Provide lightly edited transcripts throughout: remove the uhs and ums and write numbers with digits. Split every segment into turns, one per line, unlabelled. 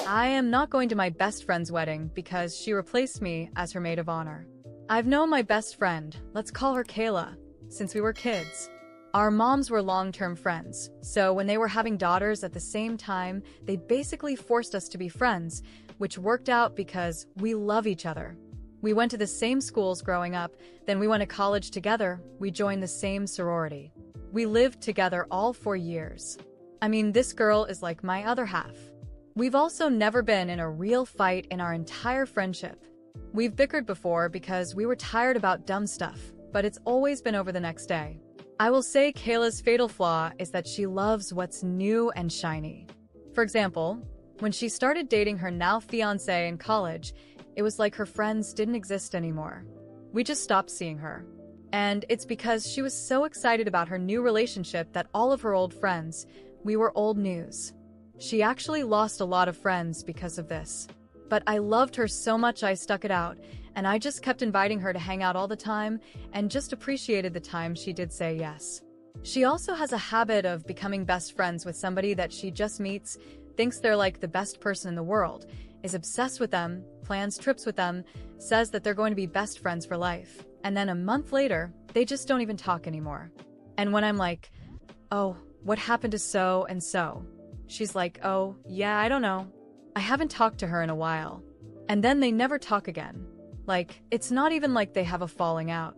I am not going to my best friend's wedding because she replaced me as her maid of honor. I've known my best friend, let's call her Kayla, since we were kids. Our moms were long-term friends, so when they were having daughters at the same time, they basically forced us to be friends, which worked out because we love each other. We went to the same schools growing up, then we went to college together, we joined the same sorority. We lived together all 4 years. I mean, this girl is like my other half. We've also never been in a real fight in our entire friendship. We've bickered before because we were tired about dumb stuff, but it's always been over the next day. I will say Kayla's fatal flaw is that she loves what's new and shiny. For example, when she started dating her now fiancé in college, it was like her friends didn't exist anymore. We just stopped seeing her. And it's because she was so excited about her new relationship that all of her old friends, we were old news. She actually lost a lot of friends because of this. But I loved her so much I stuck it out, and I just kept inviting her to hang out all the time and just appreciated the time she did say yes. She also has a habit of becoming best friends with somebody that she just meets, thinks they're like the best person in the world, is obsessed with them, plans trips with them, says that they're going to be best friends for life, and then a month later, they just don't even talk anymore. And when I'm like, oh, what happened to so and so? She's like, oh, yeah, I don't know. I haven't talked to her in a while. And then they never talk again. Like, it's not even like they have a falling out.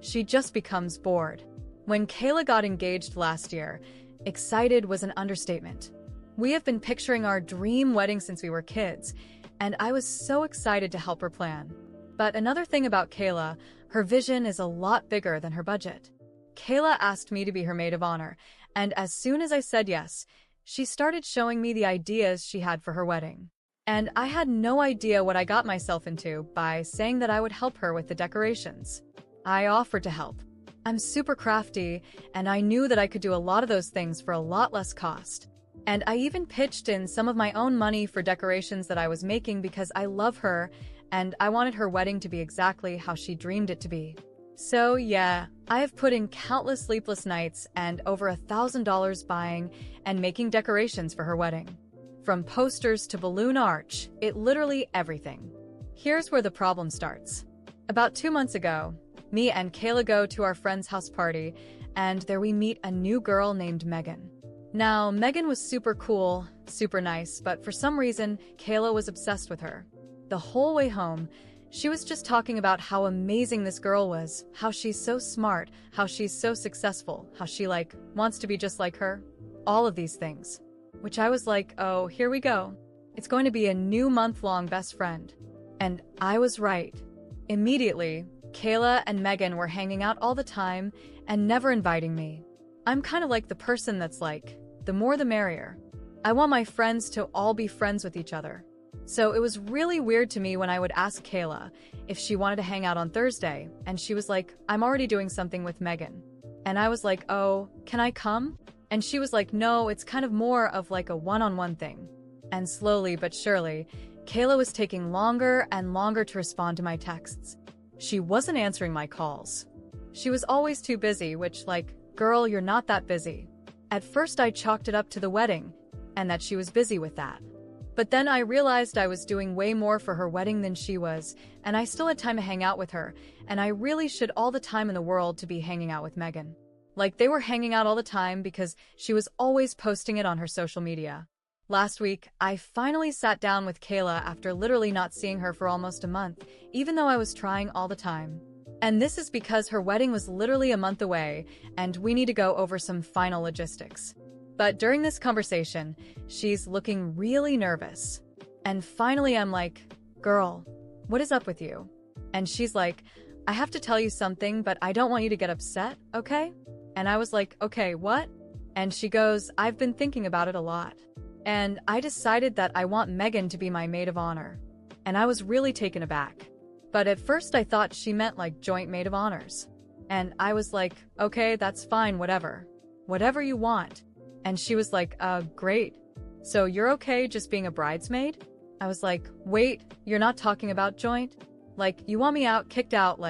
She just becomes bored. When Kayla got engaged last year, excited was an understatement. We have been picturing our dream wedding since we were kids, and I was so excited to help her plan. But another thing about Kayla, her vision is a lot bigger than her budget. Kayla asked me to be her maid of honor, and as soon as I said yes, she started showing me the ideas she had for her wedding. And I had no idea what I got myself into by saying that I would help her with the decorations. I offered to help. I'm super crafty, and I knew that I could do a lot of those things for a lot less cost. And I even pitched in some of my own money for decorations that I was making because I love her, and I wanted her wedding to be exactly how she dreamed it to be. So yeah, I have put in countless sleepless nights and over $1,000 buying and making decorations for her wedding. From posters to balloon arch, literally everything. Here's where the problem starts. About 2 months ago, me and Kayla go to our friend's house party, and there we meet a new girl named Megan. Now, Megan was super cool, super nice, but for some reason, Kayla was obsessed with her. The whole way home, she was just talking about how amazing this girl was, how she's so smart, how she's so successful, how she, wants to be just like her. All of these things. Which I was like, oh, here we go. It's going to be a new month-long best friend. And I was right. Immediately, Kayla and Megan were hanging out all the time and never inviting me. I'm kind of like the person that's like, the more the merrier. I want my friends to all be friends with each other. So it was really weird to me when I would ask Kayla if she wanted to hang out on Thursday, and she was like, I'm already doing something with Megan. And I was like, oh, can I come? And she was like, no, it's kind of more of like a one-on-one thing. And slowly but surely, Kayla was taking longer and longer to respond to my texts. She wasn't answering my calls. She was always too busy, which, girl, you're not that busy. At first I chalked it up to the wedding, and that she was busy with that. But then I realized I was doing way more for her wedding than she was, and I still had time to hang out with her, and I really should all the time in the world to be hanging out with Megan. They were hanging out all the time because she was always posting it on her social media. Last week, I finally sat down with Kayla after literally not seeing her for almost a month, even though I was trying all the time. And this is because her wedding was literally a month away, and we need to go over some final logistics. But during this conversation, she's looking really nervous. And finally I'm like, girl, what is up with you? And she's like, I have to tell you something, but I don't want you to get upset, okay? And I was like, okay, what? And she goes, I've been thinking about it a lot. And I decided that I want Megan to be my maid of honor. And I was really taken aback. But at first I thought she meant joint maid of honors. And I was like, okay, that's fine, whatever. Whatever you want. And she was like, great. So you're okay just being a bridesmaid? I was like, wait, you're not talking about joint? You want me out, kicked out,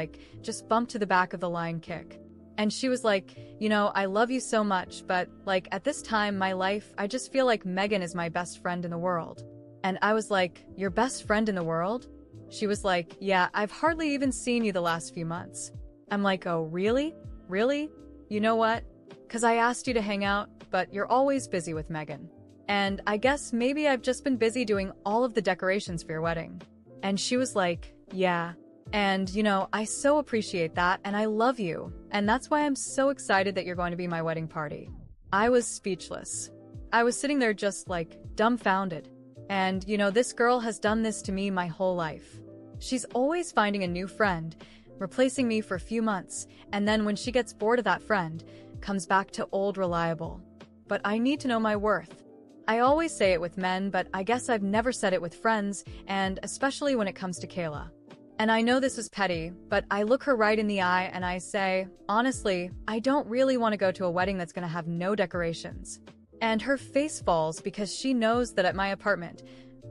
just bump to the back of the line kick. And she was like, I love you so much, but, at this time, my life, I just feel like Megan is my best friend in the world. And I was like, your best friend in the world? She was like, yeah, I've hardly even seen you the last few months. I'm like, oh, really? Really? You know what? 'Cause I asked you to hang out, but you're always busy with Megan. And I guess maybe I've just been busy doing all of the decorations for your wedding. And she was like, yeah. And, I so appreciate that, and I love you. And that's why I'm so excited that you're going to be my wedding party. I was speechless. I was sitting there just dumbfounded. And, this girl has done this to me my whole life. She's always finding a new friend, replacing me for a few months, and then when she gets bored of that friend, comes back to old reliable. But I need to know my worth. I always say it with men, but I guess I've never said it with friends, and especially when it comes to Kayla. And I know this is petty, but I look her right in the eye and I say, honestly, I don't really want to go to a wedding that's going to have no decorations. And her face falls because she knows that at my apartment,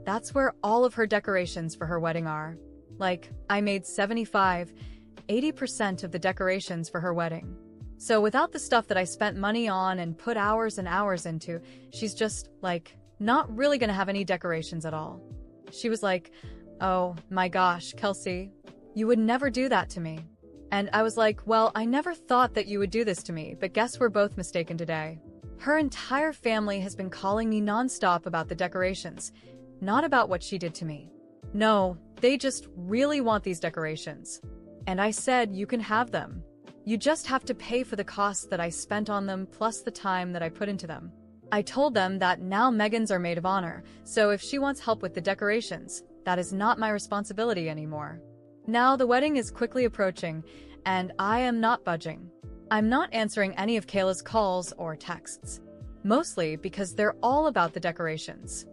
that's where all of her decorations for her wedding are. I made 80% of the decorations for her wedding. So without the stuff that I spent money on and put hours and hours into, she's just, not really gonna have any decorations at all. She was like, oh my gosh, Kelsey, you would never do that to me. And I was like, well, I never thought that you would do this to me, but guess we're both mistaken today. Her entire family has been calling me nonstop about the decorations, not about what she did to me. No, they just really want these decorations. And I said, you can have them. You just have to pay for the costs that I spent on them plus the time that I put into them. I told them that now Megan's our maid of honor, so if she wants help with the decorations, that is not my responsibility anymore. Now the wedding is quickly approaching, and I am not budging. I'm not answering any of Kayla's calls or texts. Mostly because they're all about the decorations.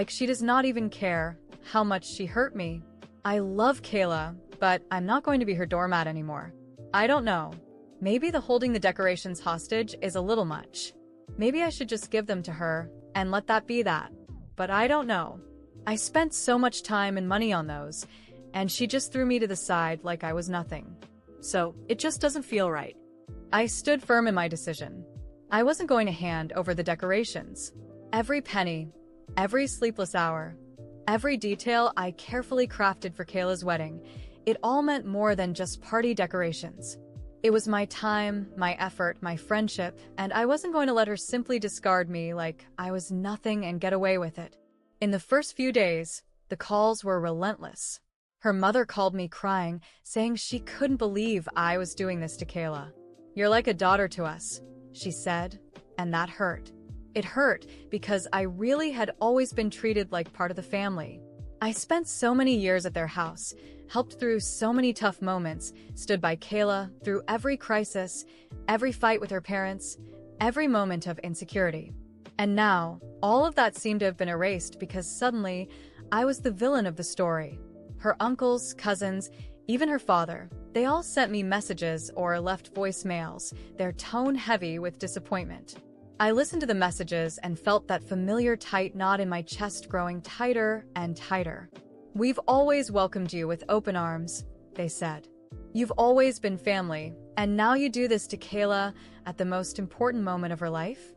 She does not even care how much she hurt me. I love Kayla, but I'm not going to be her doormat anymore. I don't know. Maybe the holding the decorations hostage is a little much. Maybe I should just give them to her and let that be that. But I don't know. I spent so much time and money on those, and she just threw me to the side like I was nothing. So it just doesn't feel right. I stood firm in my decision. I wasn't going to hand over the decorations. Every penny, every sleepless hour, every detail I carefully crafted for Kayla's wedding, it all meant more than just party decorations. It was my time, my effort, my friendship, and I wasn't going to let her simply discard me like I was nothing and get away with it. In the first few days, the calls were relentless. Her mother called me crying, saying she couldn't believe I was doing this to Kayla. You're like a daughter to us, she said, and that hurt. It hurt because I really had always been treated like part of the family. I spent so many years at their house, helped through so many tough moments, stood by Kayla through every crisis, every fight with her parents, every moment of insecurity. And now, all of that seemed to have been erased because suddenly, I was the villain of the story. Her uncles, cousins, even her father, they all sent me messages or left voicemails, their tone heavy with disappointment. I listened to the messages and felt that familiar tight knot in my chest growing tighter and tighter. We've always welcomed you with open arms, they said. You've always been family, and now you do this to Kayla at the most important moment of her life?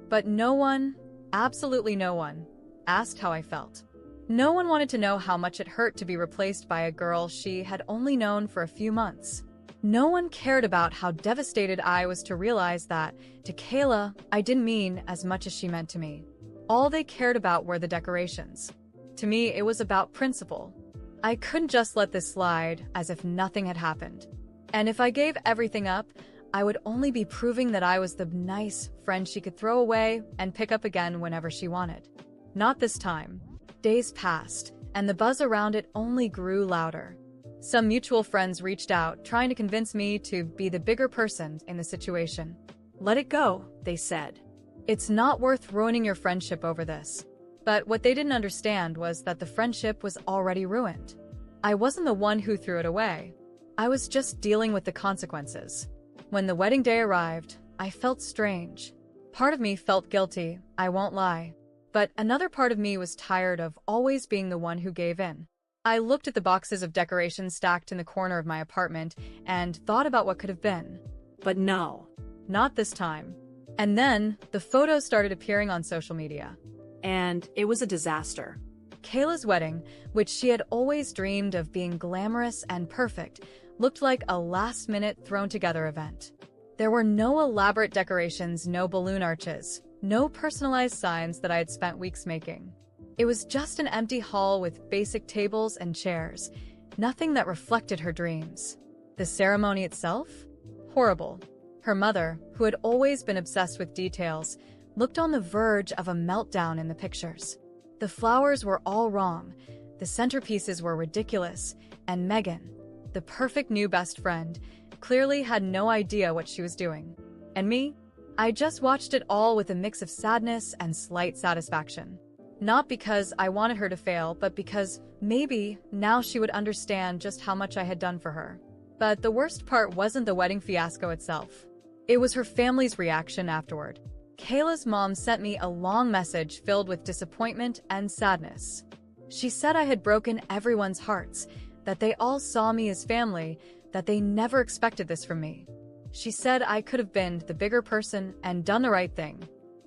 But no one, absolutely no one, asked how I felt. No one wanted to know how much it hurt to be replaced by a girl she had only known for a few months. No one cared about how devastated I was to realize that, to Kayla, I didn't mean as much as she meant to me. All they cared about were the decorations. To me, it was about principle. I couldn't just let this slide as if nothing had happened. And if I gave everything up, I would only be proving that I was the nice friend she could throw away and pick up again whenever she wanted. Not this time. Days passed, and the buzz around it only grew louder. Some mutual friends reached out, trying to convince me to be the bigger person in the situation. Let it go, they said. It's not worth ruining your friendship over this. But what they didn't understand was that the friendship was already ruined. I wasn't the one who threw it away. I was just dealing with the consequences. When the wedding day arrived, I felt strange. Part of me felt guilty, I won't lie. But another part of me was tired of always being the one who gave in. I looked at the boxes of decorations stacked in the corner of my apartment and thought about what could have been. But no, not this time. And then, the photos started appearing on social media. And it was a disaster. Kayla's wedding, which she had always dreamed of being glamorous and perfect, looked like a last-minute thrown-together event. There were no elaborate decorations, no balloon arches, no personalized signs that I had spent weeks making. It was just an empty hall with basic tables and chairs, nothing that reflected her dreams. The ceremony itself? Horrible. Her mother, who had always been obsessed with details, looked on the verge of a meltdown in the pictures. The flowers were all wrong, the centerpieces were ridiculous, and Megan, the perfect new best friend, clearly had no idea what she was doing. And me? I just watched it all with a mix of sadness and slight satisfaction. Not because I wanted her to fail, but because maybe now she would understand just how much I had done for her. But the worst part wasn't the wedding fiasco itself. It was her family's reaction afterward. Kayla's mom sent me a long message filled with disappointment and sadness. She said I had broken everyone's hearts, that they all saw me as family, that they never expected this from me. She said I could have been the bigger person and done the right thing.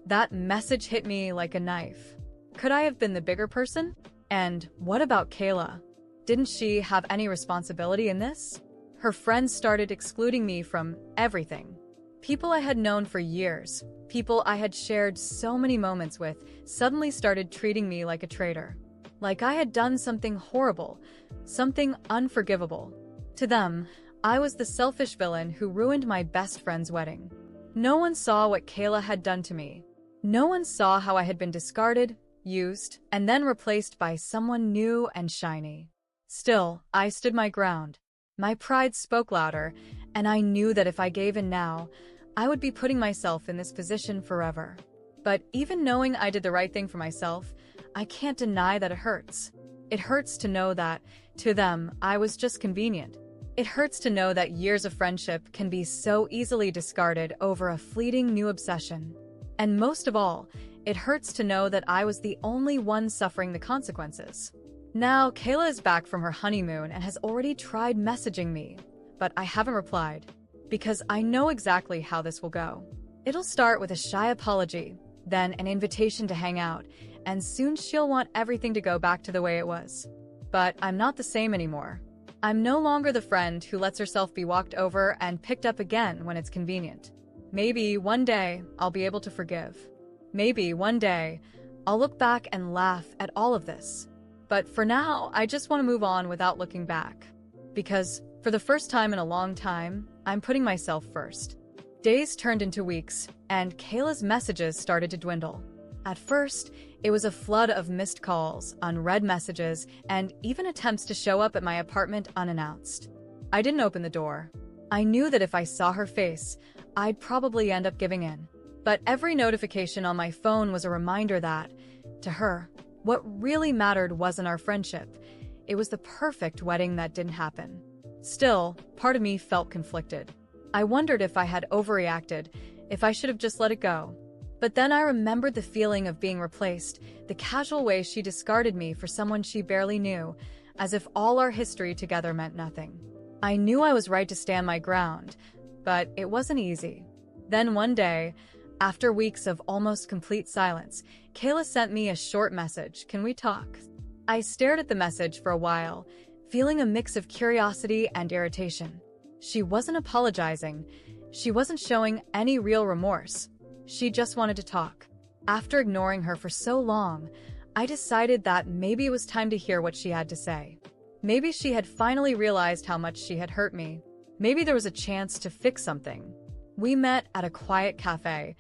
That message hit me like a knife. Could I have been the bigger person? And what about Kayla? Didn't she have any responsibility in this? Her friends started excluding me from everything. People I had known for years, people I had shared so many moments with, suddenly started treating me like a traitor. Like I had done something horrible, something unforgivable. To them, I was the selfish villain who ruined my best friend's wedding. No one saw what Kayla had done to me. No one saw how I had been discarded, used, and then replaced by someone new and shiny. Still, I stood my ground. My pride spoke louder, and I knew that if I gave in now, I would be putting myself in this position forever. But even knowing I did the right thing for myself, I can't deny that it hurts. It hurts to know that, to them, I was just convenient. It hurts to know that years of friendship can be so easily discarded over a fleeting new obsession. And most of all, it hurts to know that I was the only one suffering the consequences. Now, Kayla is back from her honeymoon and has already tried messaging me, but I haven't replied, because I know exactly how this will go. It'll start with a shy apology, then an invitation to hang out, and soon she'll want everything to go back to the way it was. But I'm not the same anymore. I'm no longer the friend who lets herself be walked over and picked up again when it's convenient. Maybe one day I'll be able to forgive. Maybe one day I'll look back and laugh at all of this. But for now, I just want to move on without looking back. Because, for the first time in a long time, I'm putting myself first. Days turned into weeks, and Kayla's messages started to dwindle. At first, it was a flood of missed calls, unread messages, and even attempts to show up at my apartment unannounced. I didn't open the door. I knew that if I saw her face, I'd probably end up giving in. But every notification on my phone was a reminder that, to her, what really mattered wasn't our friendship. It was the perfect wedding that didn't happen. Still, part of me felt conflicted. I wondered if I had overreacted, if I should have just let it go. But then I remembered the feeling of being replaced, the casual way she discarded me for someone she barely knew, as if all our history together meant nothing. I knew I was right to stand my ground, but it wasn't easy. Then one day, after weeks of almost complete silence, Kayla sent me a short message. "Can we talk?" I stared at the message for a while, feeling a mix of curiosity and irritation. She wasn't apologizing. She wasn't showing any real remorse. She just wanted to talk. After ignoring her for so long, I decided that maybe it was time to hear what she had to say. Maybe she had finally realized how much she had hurt me. Maybe there was a chance to fix something. We met at a quiet cafe,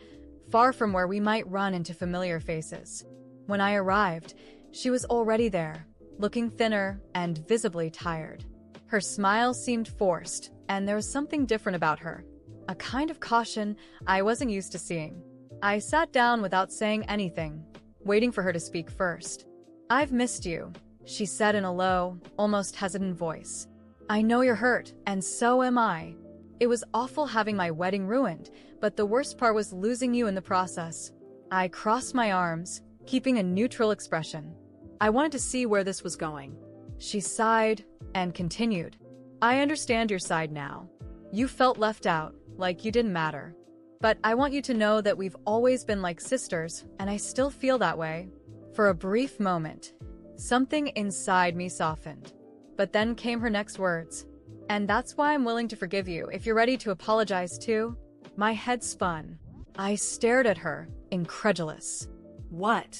far from where we might run into familiar faces. When I arrived, she was already there, looking thinner and visibly tired. Her smile seemed forced, and there was something different about her, a kind of caution I wasn't used to seeing. I sat down without saying anything, waiting for her to speak first. "I've missed you," she said in a low, almost hesitant voice. "I know you're hurt, and so am I. It was awful having my wedding ruined, but the worst part was losing you in the process." I crossed my arms, keeping a neutral expression. I wanted to see where this was going. She sighed and continued. "I understand your side now. You felt left out, like you didn't matter. But I want you to know that we've always been like sisters, and I still feel that way." For a brief moment, Something inside me softened. But then came her next words. And that's why I'm willing to forgive you if you're ready to apologize too. My head spun. I stared at her, incredulous. What?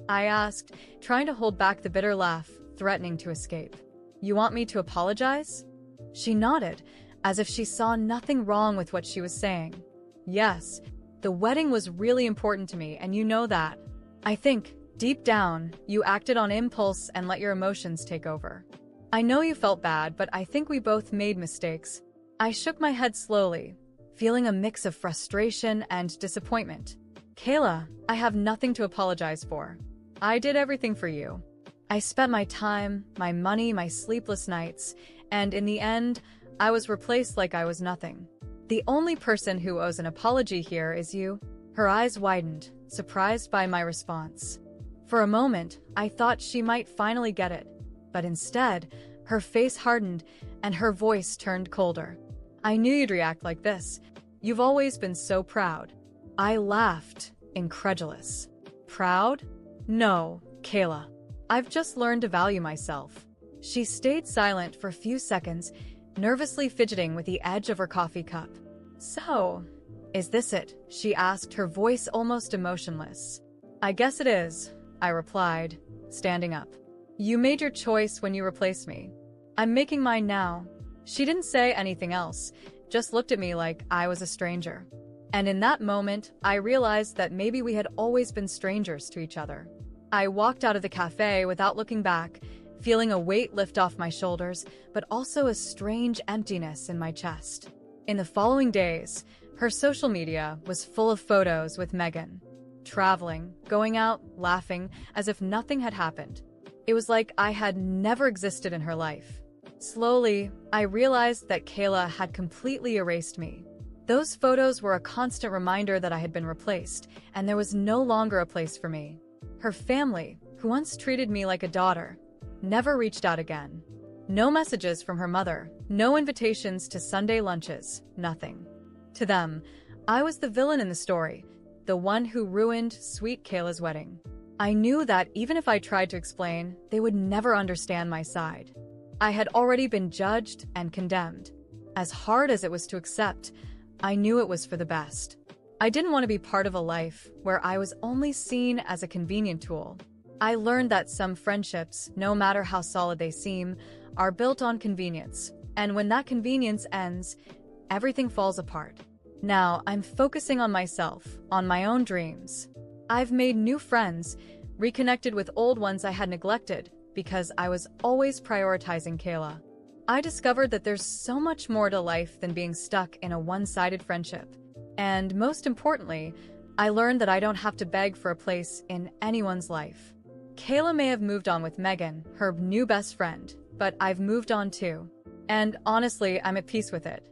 I asked, trying to hold back the bitter laugh, threatening to escape. You want me to apologize? She nodded, as if she saw nothing wrong with what she was saying. Yes, the wedding was really important to me, and you know that. I think, deep down, you acted on impulse and let your emotions take over. I know you felt bad, but I think we both made mistakes. I shook my head slowly, feeling a mix of frustration and disappointment. Kayla, I have nothing to apologize for. I did everything for you. I spent my time, my money, my sleepless nights, and in the end, I was replaced like I was nothing. The only person who owes an apology here is you. Her eyes widened, surprised by my response. For a moment, I thought she might finally get it, but instead, her face hardened and her voice turned colder. I knew you'd react like this. You've always been so proud. I laughed, incredulous. Proud? No, Kayla. I've just learned to value myself. She stayed silent for a few seconds, nervously fidgeting with the edge of her coffee cup. So, is this it? She asked, her voice almost emotionless. I guess it is, I replied, standing up. You made your choice when you replaced me. I'm making mine now. She didn't say anything else, just looked at me like I was a stranger. And in that moment, I realized that maybe we had always been strangers to each other. I walked out of the cafe without looking back, feeling a weight lift off my shoulders, but also a strange emptiness in my chest. In the following days, her social media was full of photos with Megan. Traveling, going out, laughing, as if nothing had happened. It was like I had never existed in her life. Slowly, I realized that Kayla had completely erased me. Those photos were a constant reminder that I had been replaced, and there was no longer a place for me. Her family, who once treated me like a daughter, never reached out again. No messages from her mother, no invitations to Sunday lunches, nothing. To them, I was the villain in the story, the one who ruined sweet Kayla's wedding. I knew that even if I tried to explain, they would never understand my side. I had already been judged and condemned. As hard as it was to accept, I knew it was for the best. I didn't want to be part of a life where I was only seen as a convenient tool. I learned that some friendships, no matter how solid they seem, are built on convenience, and when that convenience ends, everything falls apart. Now, I'm focusing on myself, on my own dreams. I've made new friends, reconnected with old ones I had neglected, because I was always prioritizing Kayla. I discovered that there's so much more to life than being stuck in a one-sided friendship. And most importantly, I learned that I don't have to beg for a place in anyone's life. Kayla may have moved on with Megan, her new best friend, but I've moved on too. And honestly, I'm at peace with it.